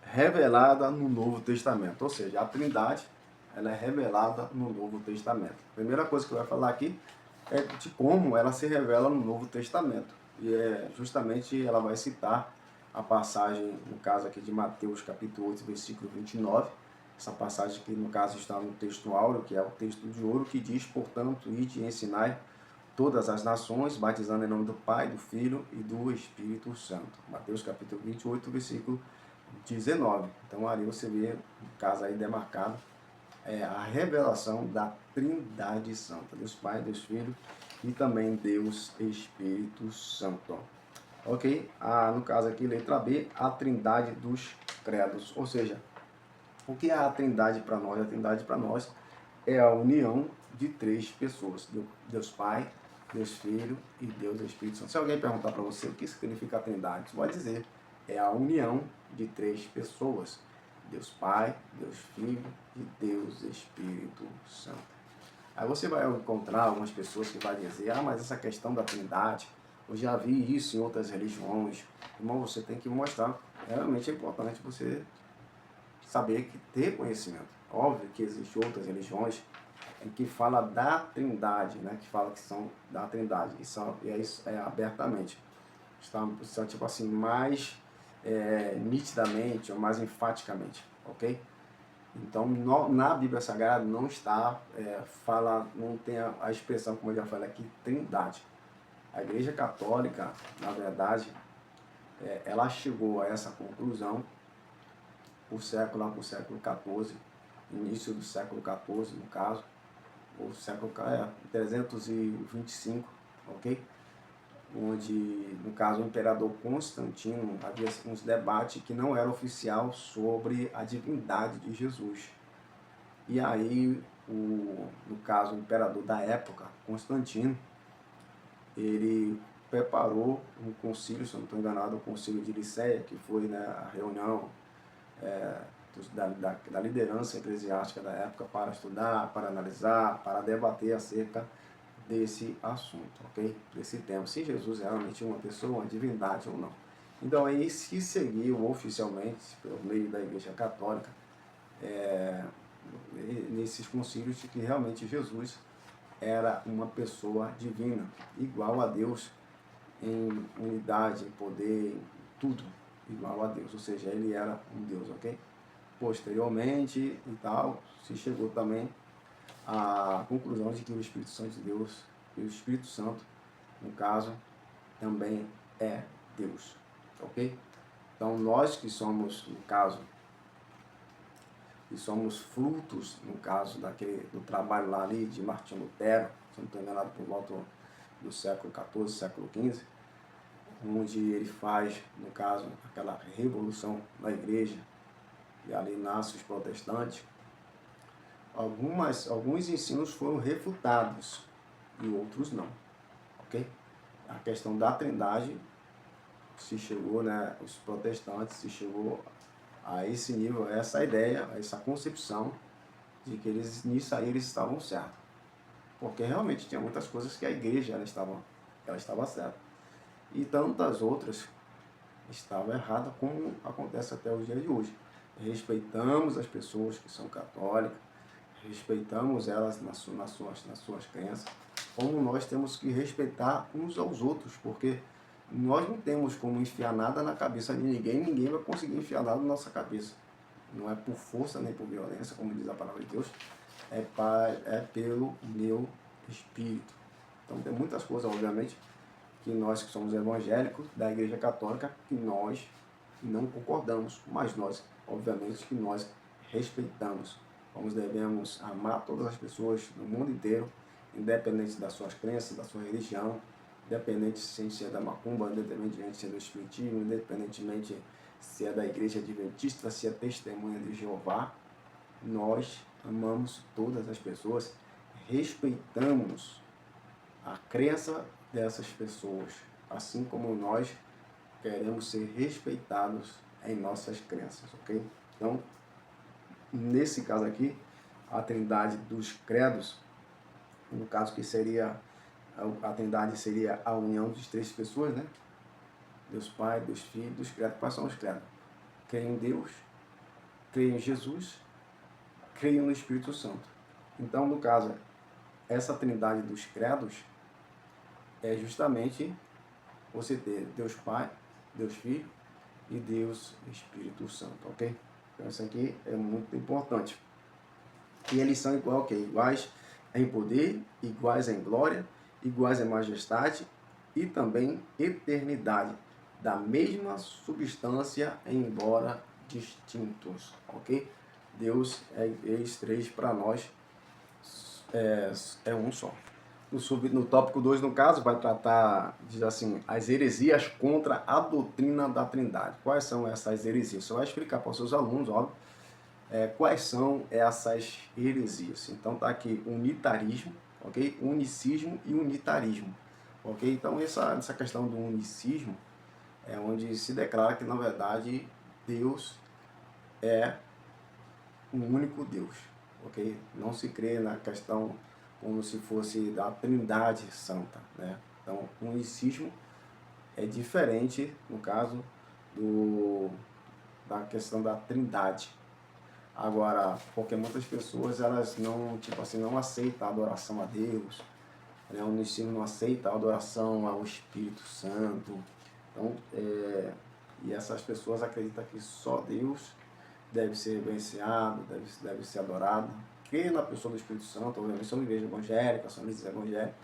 revelada no Novo Testamento. Ou seja, a Trindade, ela é revelada no Novo Testamento. A primeira coisa que eu vou falar aqui é de como ela se revela no Novo Testamento. E justamente ela vai citar a passagem, no caso aqui de Mateus capítulo 8, versículo 29. Essa passagem que no caso está no texto áureo, que é o texto de ouro, que diz: portanto, ide e ensinai todas as nações, batizando em nome do Pai, do Filho e do Espírito Santo. Mateus capítulo 28, versículo 19. Então ali você vê, no caso aí demarcado, a revelação da Trindade Santa, Deus Pai, Deus Filho e também Deus Espírito Santo. Ok? No caso aqui, letra B, a Trindade dos credos. Ou seja, o que é a Trindade para nós? A Trindade para nós é a união de três pessoas: Deus Pai, Deus Filho e Deus Espírito Santo. Se alguém perguntar para você o que significa a Trindade, você pode dizer: é a união de três pessoas: Deus Pai, Deus Filho e Deus Espírito Santo. Aí você vai encontrar algumas pessoas que vão dizer: mas essa questão da Trindade, eu já vi isso em outras religiões. Irmão, você tem que mostrar. Realmente é importante você saber que ter conhecimento. Óbvio que existem outras religiões em que fala da Trindade, né? Que fala que são da Trindade. Isso é abertamente. Está tipo assim, mais nitidamente ou mais enfaticamente, ok? Então, na Bíblia Sagrada não está, não tem a expressão, como eu já falei aqui, Trindade. A Igreja Católica, na verdade, ela chegou a essa conclusão por século XIV, início do século XIV, no caso, o século 325, ok? Onde, no caso, o imperador Constantino havia uns debates que não era oficial sobre a divindade de Jesus. E aí, no caso, o imperador da época, Constantino, ele preparou um concílio, se eu não estou enganado, o concílio de Nicéia, que foi, né, a reunião da liderança eclesiástica da época para estudar, para analisar, para debater acerca desse assunto, ok? Desse tema, se Jesus é realmente uma pessoa, uma divindade ou não. Então aí se seguiu oficialmente, por meio da Igreja Católica, nesses concílios, de que realmente Jesus era uma pessoa divina, igual a Deus em unidade, em poder, em tudo, igual a Deus, ou seja, ele era um Deus, ok? Posteriormente e tal, se chegou também à conclusão de que o Espírito Santo de Deus, e o Espírito Santo, no caso, também é Deus, ok? Então nós que somos, no caso, que somos frutos, no caso, do trabalho lá ali de Martinho Lutero, se não estou enganado, por volta do século XIV, século XV, onde ele faz, no caso, aquela revolução na igreja, e ali nascem os protestantes. Alguns ensinos foram refutados e outros não, ok? A questão da Trindade se chegou, né, os protestantes se chegou a esse nível, a essa ideia, a essa concepção de que nisso aí eles estavam certos, porque realmente tinha muitas coisas que a igreja ela estava certa e tantas outras estavam erradas, como acontece até o dia de hoje. Respeitamos as pessoas que são católicas, respeitamos elas nas suas crenças, como nós temos que respeitar uns aos outros, porque nós não temos como enfiar nada na cabeça de ninguém vai conseguir enfiar nada na nossa cabeça. Não é por força nem por violência, como diz a palavra de Deus, é pelo meu espírito. Então tem muitas coisas, obviamente, que nós que somos evangélicos da Igreja Católica, que nós não concordamos, mas nós, obviamente, que nós respeitamos. Nós devemos amar todas as pessoas no mundo inteiro, independente das suas crenças, da sua religião, independente se é da macumba, independentemente se é do espiritismo, independentemente se é da igreja adventista, se é testemunha de Jeová. Nós amamos todas as pessoas, respeitamos a crença dessas pessoas, assim como nós queremos ser respeitados em nossas crenças, ok? Então, nesse caso aqui, a trindade dos credos, no caso que seria, a trindade seria a união de três pessoas, né? Deus Pai, Deus Filho, Deus credos. Quais são os credos? Creio em Deus, creio em Jesus, creio no Espírito Santo. Então, no caso, essa trindade dos credos é justamente você ter Deus Pai, Deus Filho e Deus Espírito Santo, ok? Então isso aqui é muito importante. E eles são iguais em poder, iguais em glória, iguais em majestade e também eternidade, da mesma substância, embora distintos, ok? Deus eles três para nós é um só. No tópico 2, no caso, vai tratar, diz assim, as heresias contra a doutrina da Trindade. Quais são essas heresias? Você vai explicar para os seus alunos, óbvio, quais são essas heresias. Então tá aqui unitarismo, ok? Unicismo e unitarismo, ok? Então essa questão do unicismo é onde se declara que, na verdade, Deus é um único Deus, ok? Não se crê na questão como se fosse da Trindade Santa, né? Então, o unicismo é diferente, no caso, da questão da Trindade. Agora, porque muitas pessoas, elas não, tipo assim, não aceitam a adoração a Deus, né? O unicismo não aceita a adoração ao Espírito Santo. Então, e essas pessoas acreditam que só Deus deve ser reverenciado, deve ser adorado. Crê na pessoa do Espírito Santo, obviamente sou uma igreja evangélica, sou uma igreja evangélica,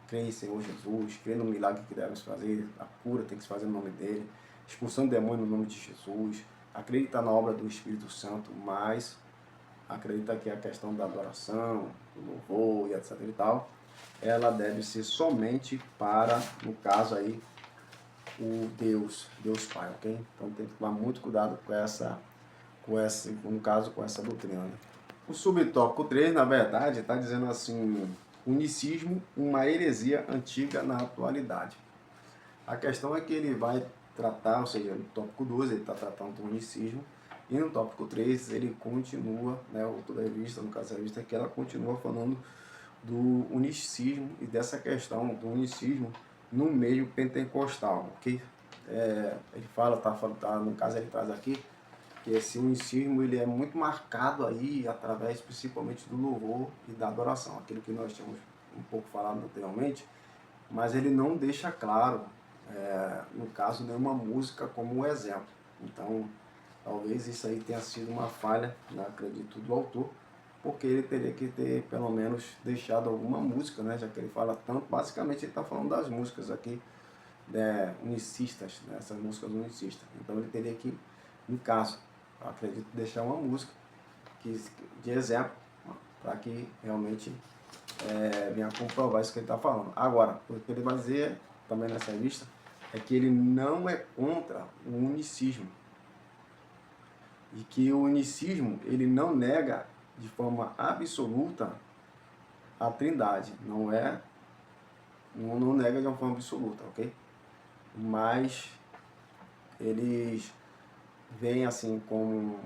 crê em Senhor Jesus, crê no milagre que devemos fazer, a cura tem que se fazer no nome dele, expulsão de demônio no nome de Jesus, acredita na obra do Espírito Santo, mas acredita que a questão da adoração, do louvor e etc e tal, ela deve ser somente para, no caso aí, o Deus Pai, ok? Então tem que tomar muito cuidado no caso, com essa doutrina. Né? O subtópico 3, na verdade, está dizendo assim, unicismo, uma heresia antiga na atualidade. A questão é que ele vai tratar, ou seja, no tópico 2 ele está tratando do unicismo, e no tópico 3 ele continua, né, toda a revista, no caso a revista aqui, ela continua falando do unicismo e dessa questão do unicismo no meio pentecostal, ok? Ele fala, no caso ele traz aqui, que esse unicismo ele é muito marcado aí através principalmente do louvor e da adoração, aquilo que nós tínhamos um pouco falado anteriormente, mas ele não deixa claro, no caso, nenhuma música como um exemplo. Então, talvez isso aí tenha sido uma falha, né, acredito, do autor, porque ele teria que ter, pelo menos, deixado alguma música, né, já que ele fala tanto, basicamente ele está falando das músicas aqui, unicistas, né, essas músicas unicistas. Então ele teria que, no caso, acredito, deixar uma música de exemplo, para que realmente venha comprovar isso que ele está falando. Agora, o que ele vai dizer também nessa revista é que ele não é contra o unicismo e que o unicismo ele não nega de forma absoluta a Trindade, não nega de uma forma absoluta, ok? Mas eles veem assim como o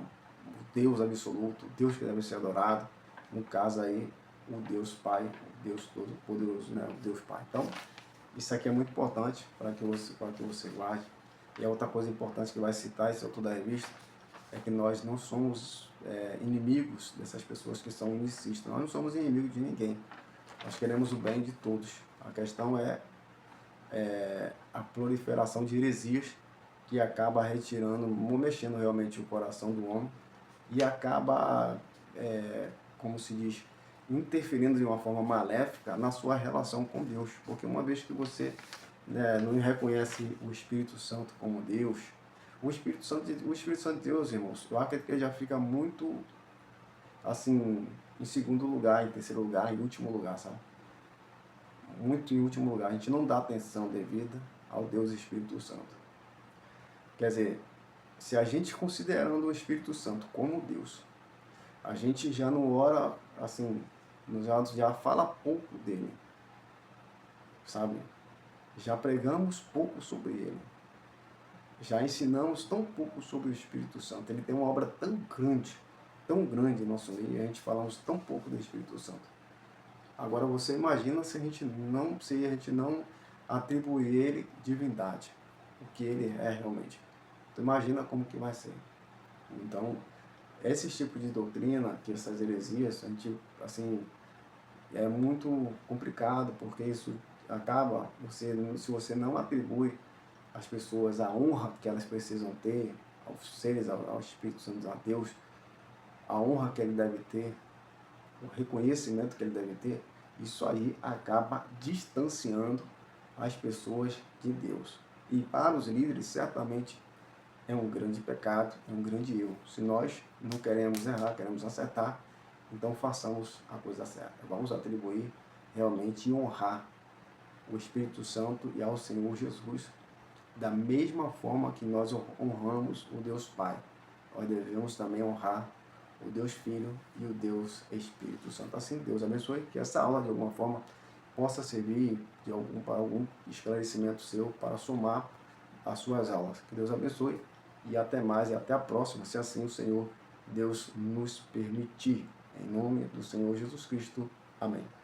Deus absoluto, o Deus que deve ser adorado, no caso aí o Deus Pai, o Deus Todo-Poderoso, né? O Deus Pai. Então, isso aqui é muito importante para que você guarde. E a outra coisa importante que vai citar esse autor da revista é que nós não somos inimigos dessas pessoas que são unicistas. Nós não somos inimigos de ninguém. Nós queremos o bem de todos. A questão é a proliferação de heresias que acaba retirando, mexendo realmente o coração do homem e acaba, como se diz, interferindo de uma forma maléfica na sua relação com Deus. Porque uma vez que você não reconhece o Espírito Santo como Deus, o Espírito Santo de Deus, irmãos, eu acredito que ele já fica muito, assim, em segundo lugar, em terceiro lugar, em último lugar, sabe? Muito em último lugar. A gente não dá atenção devida ao Deus Espírito Santo. Quer dizer, se a gente considerando o Espírito Santo como Deus, a gente já não ora, assim, já fala pouco dele, sabe? Já pregamos pouco sobre ele. já ensinamos tão pouco sobre o Espírito Santo. Ele tem uma obra tão grande em nosso meio, e a gente falamos tão pouco do Espírito Santo. Agora você imagina se a gente não atribuir ele divindade, o que ele é realmente. Então imagina como que vai ser. Então, esse tipo de doutrina, que essas heresias, a gente, assim, é muito complicado, porque isso acaba, se você não atribui às pessoas a honra que elas precisam ter, aos seres, ao Espírito Santo, a Deus, a honra que ele deve ter, o reconhecimento que ele deve ter, isso aí acaba distanciando as pessoas de Deus. E para os líderes, certamente, é um grande pecado, é um grande erro. Se nós não queremos errar, queremos acertar, então façamos a coisa certa. Vamos atribuir realmente e honrar o Espírito Santo e ao Senhor Jesus da mesma forma que nós honramos o Deus Pai. Nós devemos também honrar o Deus Filho e o Deus Espírito Santo. Assim, Deus abençoe, que essa aula de alguma forma possa servir para algum esclarecimento seu, para somar as suas aulas. Que Deus abençoe e até mais e até a próxima, se assim o Senhor Deus nos permitir. Em nome do Senhor Jesus Cristo. Amém.